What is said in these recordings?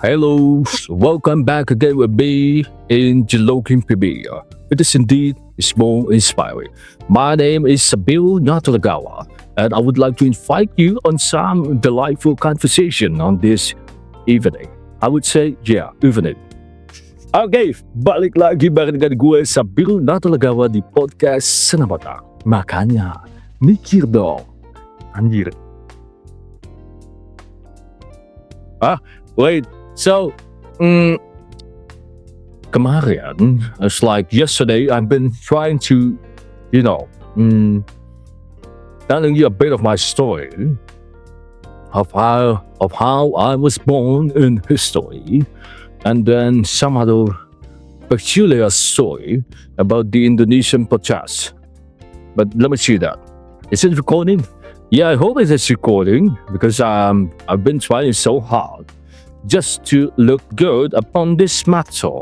Hello, welcome back again with me in Jiloking PB. It is indeed small inspiring. My name is Sabil Natalagawa, and I would like to invite you on some delightful conversation on this evening. I would say, evening. Okay, balik lagi bareng dengan gue Sabil Natalagawa di podcast Senamata. Makanya, mikir dong. Anjir. Wait. So, kemarin, it's like yesterday, I've been trying to, telling you a bit of my story of how I was born in history, and then some other peculiar story about the Indonesian podcast. But let me see that. Is it recording? Yeah, I hope it is recording because I've been trying so hard just to look good upon this matter.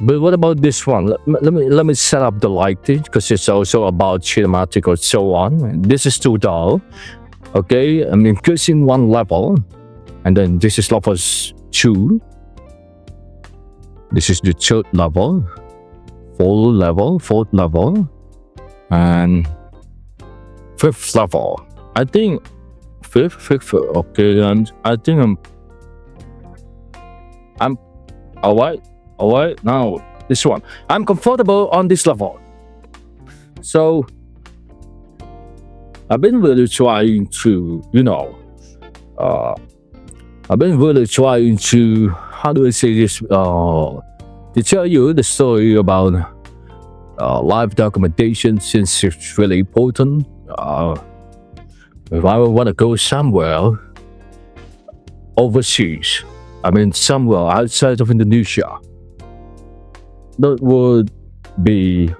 But what about this one? Let me set up the lighting because it's also about cinematic or so on. This is too dull. Okay, I'm increasing one level, and then this is level 2. This is the third level, fourth level, and fifth level. I think fifth. Okay, and I think I'm all right. Now this one, I'm comfortable on this level. So I've been really trying to, how do I say this? To tell you the story about live documentation since it's really important. If I want to go somewhere overseas, somewhere outside of Indonesia, that would be,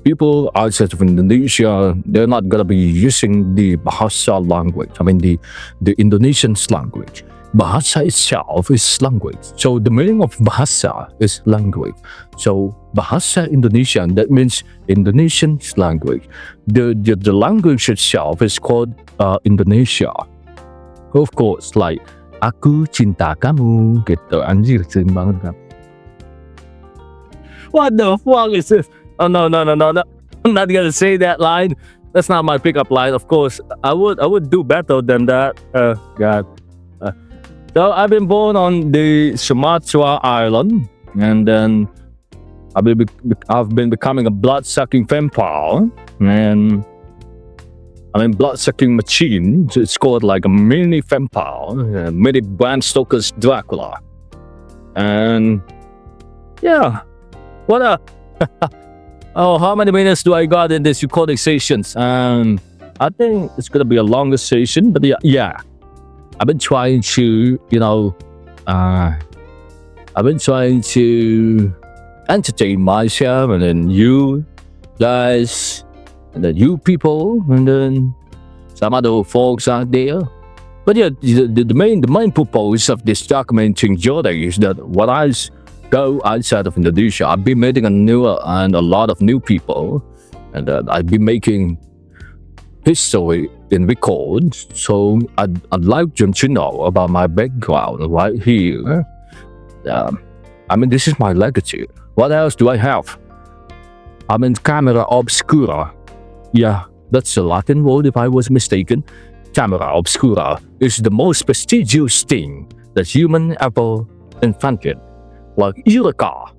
people outside of Indonesia, they're not gonna be using the Bahasa language, the Indonesian language. Bahasa itself is language. So the meaning of Bahasa is language. So Bahasa Indonesian, that means Indonesian language. The language itself is called Indonesia. Of course, like aku cinta kamu gitu. Anjir, sering banget kan. What the fuck is this? Oh no. I'm not gonna say that line. That's not my pickup line. Of course, I would do better than that. God. So I've been born on the Sumatra Island, and then I've been becoming a blood-sucking vampire, and blood-sucking machine. So it's called like a mini vampire, mini Bram Stoker's Dracula, and what a oh, how many minutes do I got in this recording sessions? I think it's gonna be a longer session, but yeah. I've been trying to, entertain myself, and then you guys, and then you people, and then some other folks out there. But yeah, the main purpose of this documenting journey is that when I go outside of Indonesia, I'll be meeting a lot of new people, and I'll be making history in record. So I'd like them to know about my background right here. This is my legacy. What else do I have? Camera obscura. Yeah, that's a Latin word if I was mistaken. Camera obscura is the most prestigious thing that human ever invented. Like Eureka.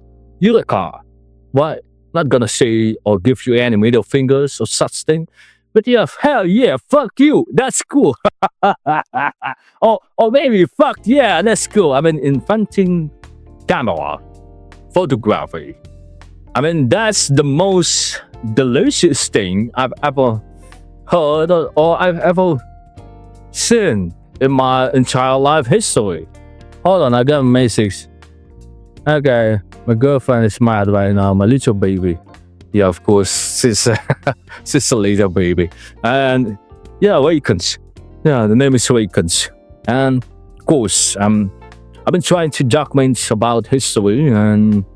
Why? Not gonna say or give you any middle fingers or such thing. But yeah, hell yeah, fuck you, that's cool. or maybe fuck yeah, that's cool. Inventing camera, photography. That's the most delicious thing I've ever heard or I've ever seen in my entire life history. Hold on, I got a message. Okay, my girlfriend is mad right now, my little baby. Yeah, of course, she's a little baby. And yeah, Awakens. Yeah, the name is Awakens. And of course, I've been trying to document about history and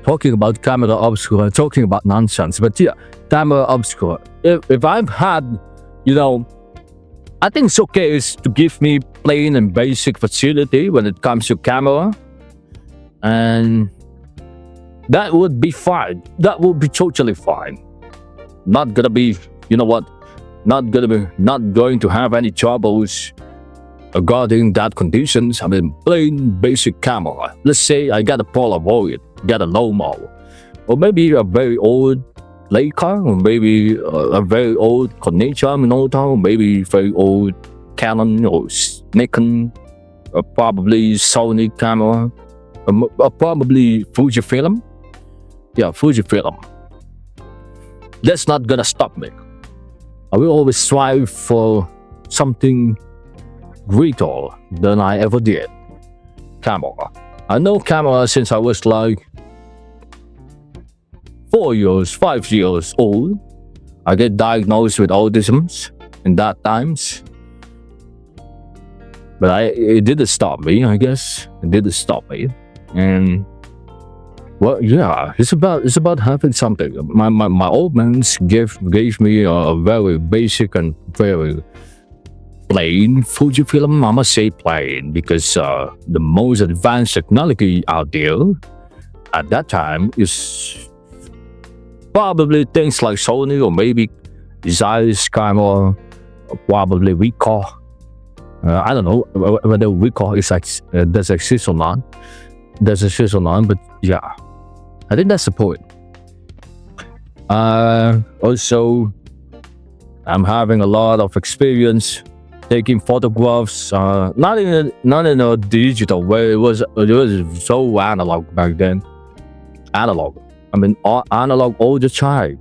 talking about camera obscura, talking about nonsense. But yeah, camera obscura. If I've had, I think it's okay is to give me plain and basic facility when it comes to camera, and that would be fine. That would be totally fine. Not gonna be, you know what? Not going to have any troubles regarding that conditions. I mean, plain basic camera. Let's say I got a Polaroid, got a Lomo, or maybe a very old Leica, or maybe a very old Konica Minolta, or maybe very old Canon or Nikon, or probably Sony camera, or probably Fujifilm. Yeah, Fujifilm. That's not gonna stop me. I will always strive for something greater than I ever did. Camera. I know camera since I was like 5 years old. I get diagnosed with autism in that times. But it didn't stop me, I guess. It didn't stop me. And well, yeah, it's about having something. My old man gave me a very basic and very plain Fujifilm. I must say plain because the most advanced technology out there at that time is probably things like Sony or maybe Zeiss camera, or probably Ricoh. I don't know whether Ricoh is does exist or not. Does exist or not, but yeah, I think that's the point. Also, I'm having a lot of experience taking photographs. Not in a digital way. It was so analog back then. Analog. I mean, analog all the time.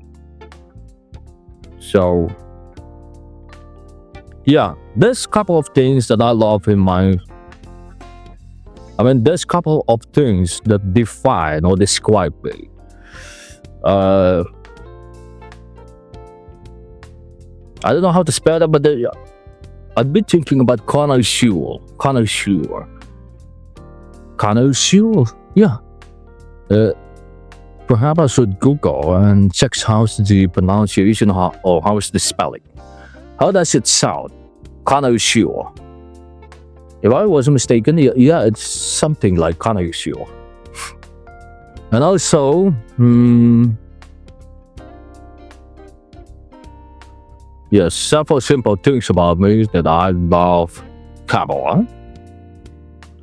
So, yeah, there's a couple of things that I love in my. I mean, there's a couple of things that define or describe me. I don't know how to spell that, but I've been thinking about connoisseur. Connoisseur. Connoisseur? Yeah. Perhaps I should Google and check how's the pronunciation or how's the spelling. How does it sound? Connoisseur. If I wasn't mistaken, yeah, it's something like connoisseur. And also, yes, several simple things about me that I love camera.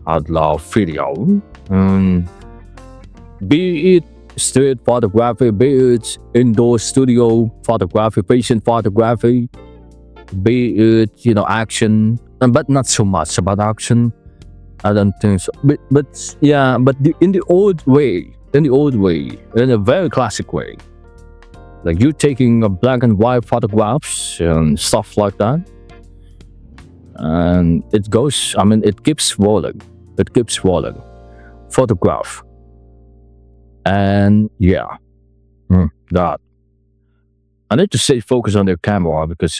I love video. Be it street photography, be it indoor studio photography, patient photography, be it, action, but not so much about action. I don't think so. But yeah, but in the old way, in a very classic way. Like you taking a black and white photographs and stuff like that. And it keeps rolling. It keeps rolling. Photograph. And yeah, that. I need to stay focused on the camera because,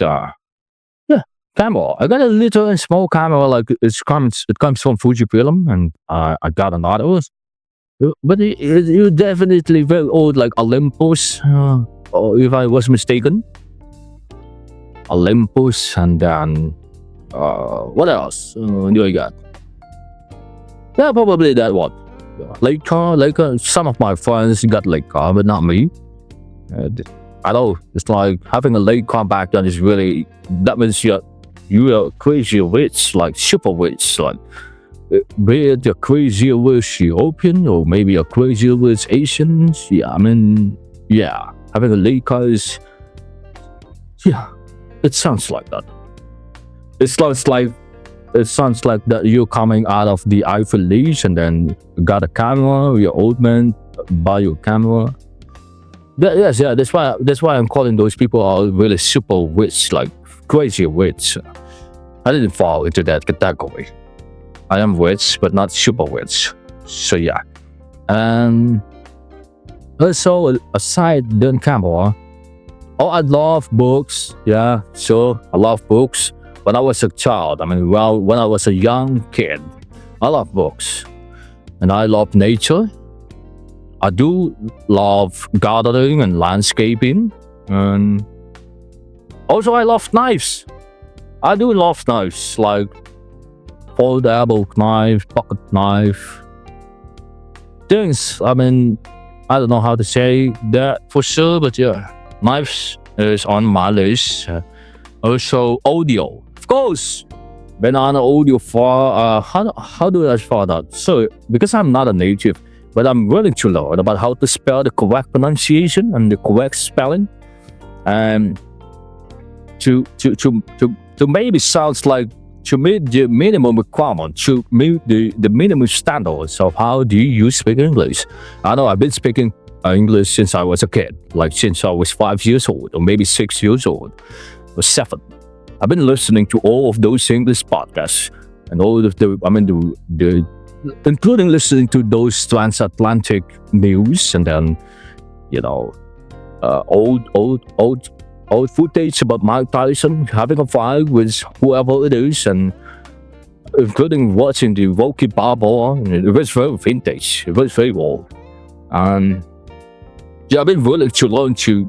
camera. I got a little and small camera, like it comes from Fujifilm, and I got another. But you're definitely very old, like Olympus, or if I was mistaken. Olympus, and then what else do I got? Yeah, probably that one. Leica. Some of my friends got Leica, but not me. I know it's like having a Leica back then is really, that means you are crazy rich, like super rich, like be it a crazy rich European or maybe a crazy rich Asian. Yeah, I mean, yeah, having a Leica is, yeah, it sounds like that. It sounds like that you're coming out of the Eiffel League and then you got a camera, your old man buy your camera. Yes, that's why I'm calling those people are really super rich, like crazy rich. I didn't fall into that category. I am rich, but not super rich. So yeah. And also, aside than camera, I love books. Yeah, sure, I love books. When I was a child, when I was a young kid, I love books. And I love nature. I do love gardening and landscaping. And also I love knives. I do love knives like foldable knife, pocket knife, things. I mean, I don't know how to say that for sure, but yeah, knives is on my list. Also, audio, of course. Banana audio for how do I spell that? So because I'm not a native, but I'm willing to learn about how to spell the correct pronunciation and the correct spelling, and to maybe sounds like to meet the minimum requirement, to meet the minimum standards of how do you speak English. I know I've been speaking English since I was a kid, like since I was 5 years old, or maybe 6 years old, or seven. I've been listening to all of those English podcasts and all of the including listening to those transatlantic news, and then you know old footage about Mike Tyson having a fight with whoever it is, and including watching the Rocky Balboa. It was very vintage. It was very old. And yeah, I've been willing to learn to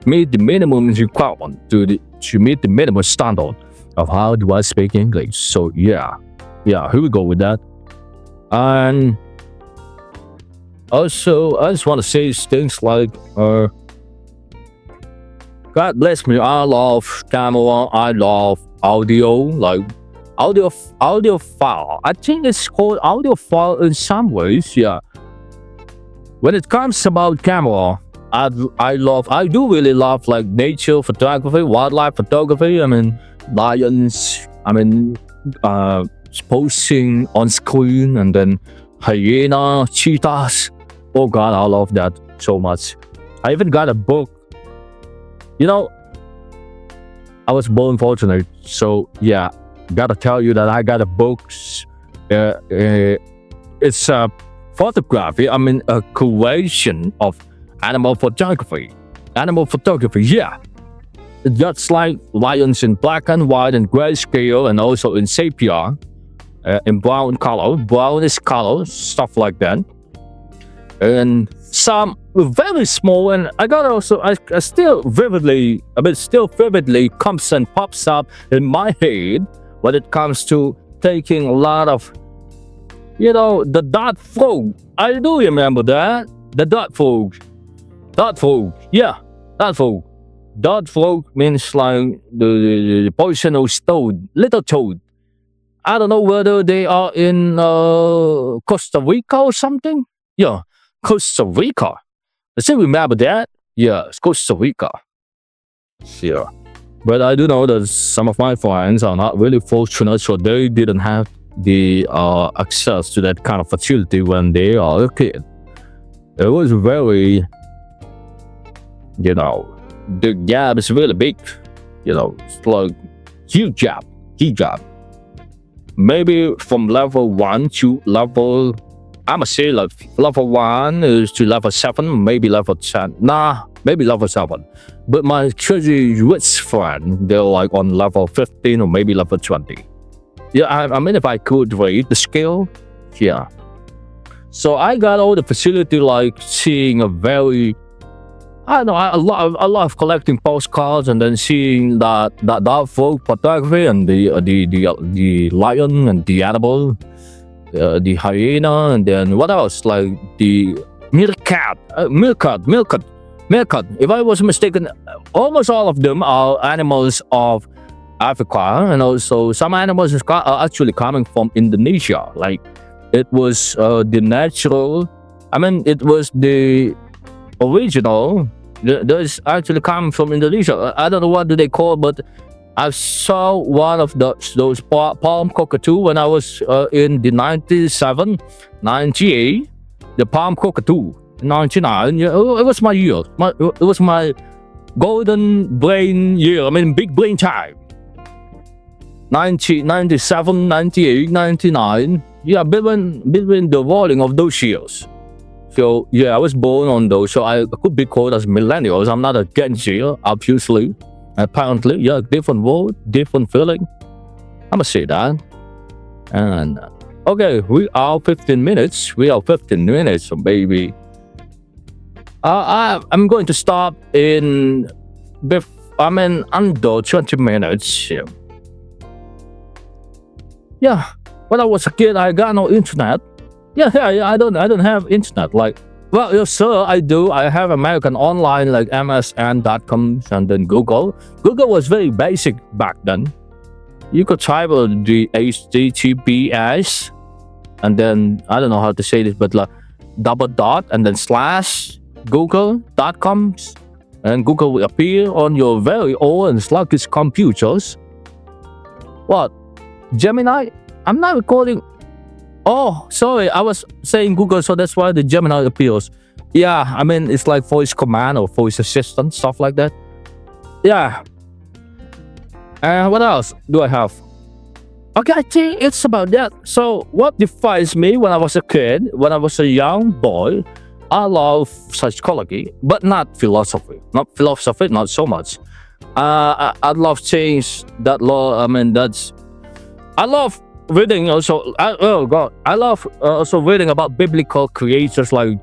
meet the minimum requirement to meet the minimum standard of how do I speak English. So yeah, here we go with that. And also, I just want to say things like, God bless me, I love camera, I love audio, like audio file. I think it's called audio file in some ways, yeah. When it comes about camera, I do really love like nature photography, wildlife photography. I mean, lions. I mean, posing on screen, and then hyena, cheetahs. Oh God, I love that so much. I even got a book. You know, I was born fortunate, so yeah, gotta tell you that I got a book. It's a photography. I mean, a creation of animal photography. Animal photography, yeah. Just like lions in black and white and grayscale, and also in sepia, in brown color, brownish color, stuff like that. And some very small, and I got also I still vividly comes and pops up in my head when it comes to taking a lot of the dot frog. I do remember that. The dot frog. Dot frog. Yeah, dot frog. Dot frog means like the poisonous toad, little toad. I don't know whether they are in Costa Rica or something. Yeah, Costa Rica. I still remember that. Yeah, it's Costa Rica. Yeah. But I do know that some of my friends are not really fortunate, so they didn't have the access to that kind of facility when they are a kid. It was very, the gap is really big. It's like huge gap. Maybe from level 1 to level, I'ma say like level 1 is to level 7, maybe level 10. Nah, maybe level 7. But my crazy rich friend, they're like on level 15 or maybe level 20. Yeah, I mean, if I could rate the scale, yeah. So I got all the facility, like seeing a very, I don't know, I love collecting postcards, and then seeing that folk photography, and the lion and the animal, the hyena, and then what else, like the meerkat. If I was mistaken, almost all of them are animals of Africa, and also some animals are actually coming from Indonesia. Like it was the natural. I mean, it was the original. Those actually coming from Indonesia. I don't know what do they call, but I saw one of those palm cockatoo when I was in the 97, 98. The palm cockatoo. 99. Yeah, it was my year. It was my golden brain year. I mean, big brain time. 90, 97, 98, 99. Yeah, between the rolling of those years. So yeah, I was born on those. So I could be called as millennials. I'm not a Gen Z, obviously. Apparently, yeah, different world, different feeling. I'ma say that. And okay, we are 15 minutes. So maybe. I'm going to stop in under 20 minutes. Yeah. Yeah. When I was a kid, I got no internet. Yeah. I don't have internet. Like, well, yes, sir, I do. I have American Online, like MSN.com and then Google. Google was very basic back then. You could type the HTTPS and then I don't know how to say this, but like double dot and then slash google.com, and Google will appear on your very old and sluggish computers. What? Gemini? I'm not recording. Oh, sorry, I was saying Google, so that's why the Gemini appears. Yeah, I mean, it's like voice command or voice assistant, stuff like that. Yeah. And what else do I have? Okay, I think it's about that. So, what defines me when I was a kid, when I was a young boy, I love psychology, but not philosophy. Not philosophy, not so much. I love change that law. I mean, I love reading also. Oh God, I love also reading about biblical creators like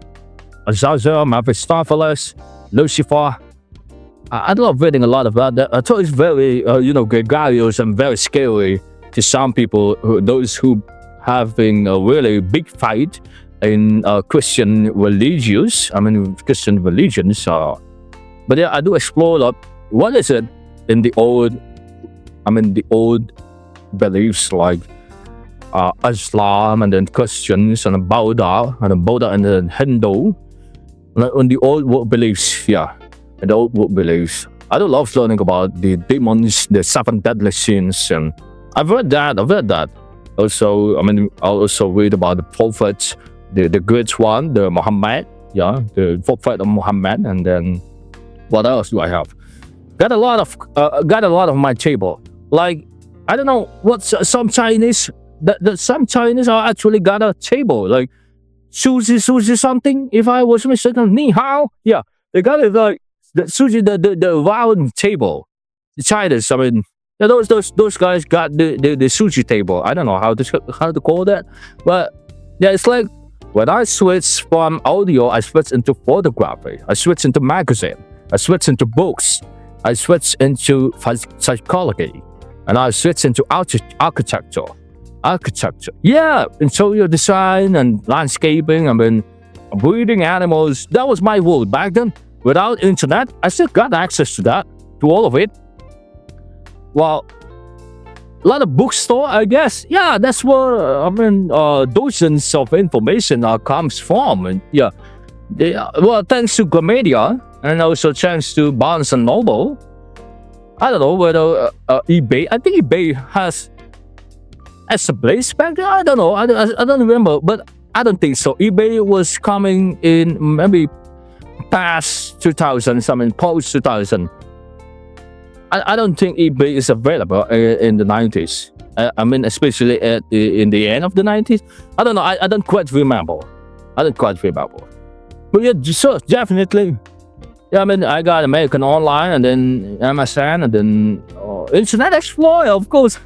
Azazel, Mephistopheles, Lucifer. I love reading a lot about that. I thought it's very, gregarious and very scary to some people, those who having a really big fight in Christian religions. Christian religions. But yeah, I do explore that. What is it in the old beliefs like Islam and then Christians and Buddha and then Hindu, like on the old world beliefs. Yeah, and the old world beliefs. I do love learning about the demons, the seven deadly sins, and I've read that. Also, I'll also read about the prophets, the great one, the Muhammad. Yeah, the prophet of Muhammad, and then what else do I have? Got a lot of my table. Like, I don't know what some Chinese. Some Chinese are actually got a table like sushi something. If I was mistaken, ni hao. Yeah, they got it like the sushi, the round table. The Chinese, yeah, those guys got the sushi table. I don't know how to call that, but yeah, it's like when I switch from audio, I switch into photography. I switch into magazine. I switch into books. I switch into psychology, and I switch into architecture. Yeah, interior design and landscaping. Breeding animals. That was my world back then. Without internet, I still got access to that, to all of it. Well, a lot of bookstore, I guess. Yeah, that's where dozens of information comes from. And yeah, well, thanks to Gomedia and also thanks to Barnes and Noble. I don't know whether eBay. I think eBay has a place back there. I don't know. I don't remember, but I don't think so. eBay was coming in maybe past 2000, post 2000. I don't think eBay is available in the 90s. Especially in the end of the 90s. I don't know. I don't quite remember. But yeah, so definitely. Yeah, I got American Online and then MSN and then Internet Explorer, of course.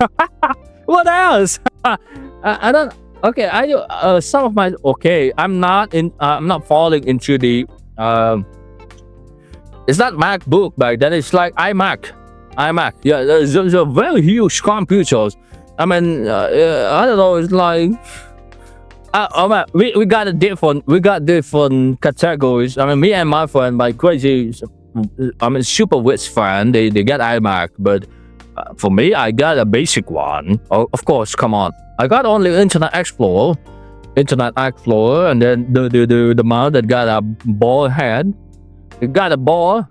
What else? I don't. Okay, I do some of my. Okay, I'm not falling into the. It's not MacBook back then. It's like iMac. Yeah, those are very huge computers. I don't know. It's like. We got different categories. Me and my friend, my crazy, super rich friend, they got iMac, but for me, I got a basic one. Oh, of course, come on. I got only Internet Explorer, and then the mouse that got a ball head. It got a ball.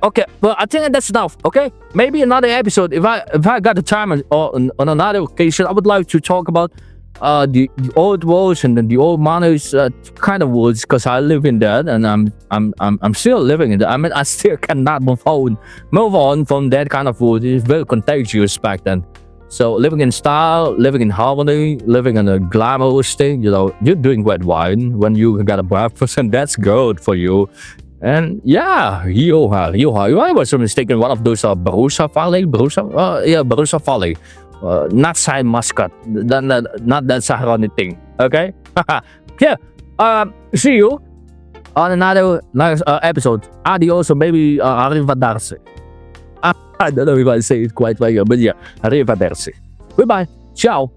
Okay, but I think that's enough. Okay, maybe another episode. If I got the time or on another occasion, I would like to talk about the old worlds and then the old monsters kind of worlds, because I live in that and I'm still living in that. I still cannot move on from that kind of world. It's very contagious back then. So living in style, living in harmony, living in a glamorous thing, you're doing red wine when you got a breakfast, and that's good for you. And yeah, I was mistaken, one of those Barusa Folly. Not side muscat, not that Saharoni thing. Okay? Yeah. See you on another next episode. Adios, or maybe arrivederci. I don't know if I say it quite right, but yeah, arrivederci. Goodbye. Ciao.